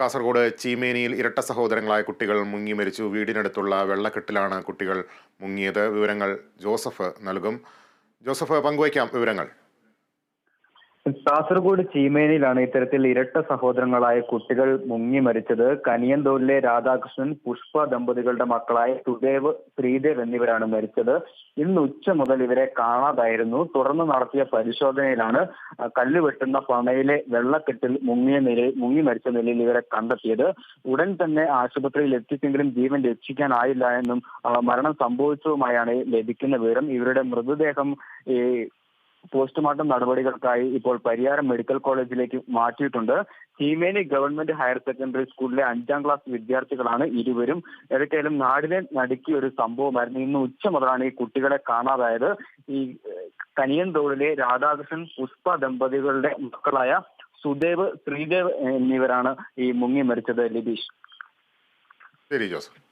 കാസർഗോഡ് ചീമേനിയിൽ ഇരട്ട സഹോദരങ്ങളായ കുട്ടികൾ മുങ്ങി മരിച്ചു. വീടിനടുത്തുള്ള വെള്ളക്കെട്ടിലാണ് കുട്ടികൾ മുങ്ങിയത്. വിവരങ്ങൾ ജോസഫ് നൽകും. ജോസഫ്, പങ്കുവയ്ക്കാം വിവരങ്ങൾ. കാസർഗോഡ് ചീമേനിയിലാണ് ഇത്തരത്തിൽ ഇരട്ട സഹോദരങ്ങളായ കുട്ടികൾ മുങ്ങി മരിച്ചത്. കനിയന്തോലിലെ രാധാകൃഷ്ണൻ, പുഷ്പ ദമ്പതികളുടെ മക്കളായ സുദേവ്, ശ്രീദേവ് എന്നിവരാണ് മരിച്ചത്. ഇന്ന് ഉച്ച മുതൽ ഇവരെ കാണാതായിരുന്നു. തുടർന്ന് നടത്തിയ പരിശോധനയിലാണ് കല്ല് വെട്ടുന്ന പണയിലെ വെള്ളക്കെട്ടിൽ മുങ്ങി മരിച്ച നിലയിൽ ഇവരെ കണ്ടെത്തിയത്. ഉടൻ തന്നെ ആശുപത്രിയിൽ എത്തിച്ചെങ്കിലും ജീവൻ രക്ഷിക്കാനായില്ല എന്നും മരണം സംഭവിച്ചതുമായാണ് ലഭിക്കുന്ന വിവരം. ഇവരുടെ മൃതദേഹം പോസ്റ്റ്മോർട്ടം നടപടികൾക്കായി ഇപ്പോൾ പരിയാരം മെഡിക്കൽ കോളേജിലേക്ക് മാറ്റിയിട്ടുണ്ട്. ചീമേനി ഗവൺമെന്റ് ഹയർ സെക്കൻഡറി സ്കൂളിലെ 5ാം ക്ലാസ് വിദ്യാർത്ഥികളാണ് ഇരുവരും. ഏതൊക്കെയായാലും നാടിനെ നടുക്കിയ ഒരു സംഭവമായിരുന്നു. ഇന്ന് ഉച്ച മുതലാണ് ഈ കുട്ടികളെ കാണാതായത്. ഈ കനിയന്തോളിലെ രാധാകൃഷ്ണൻ, പുഷ്പ ദമ്പതികളുടെ മക്കളായ സുദേവ്, ശ്രീദേവ് എന്നിവരാണ് ഈ മുങ്ങി മരിച്ചത്. ലിബീഷ്. ശരി ജോസഫ്.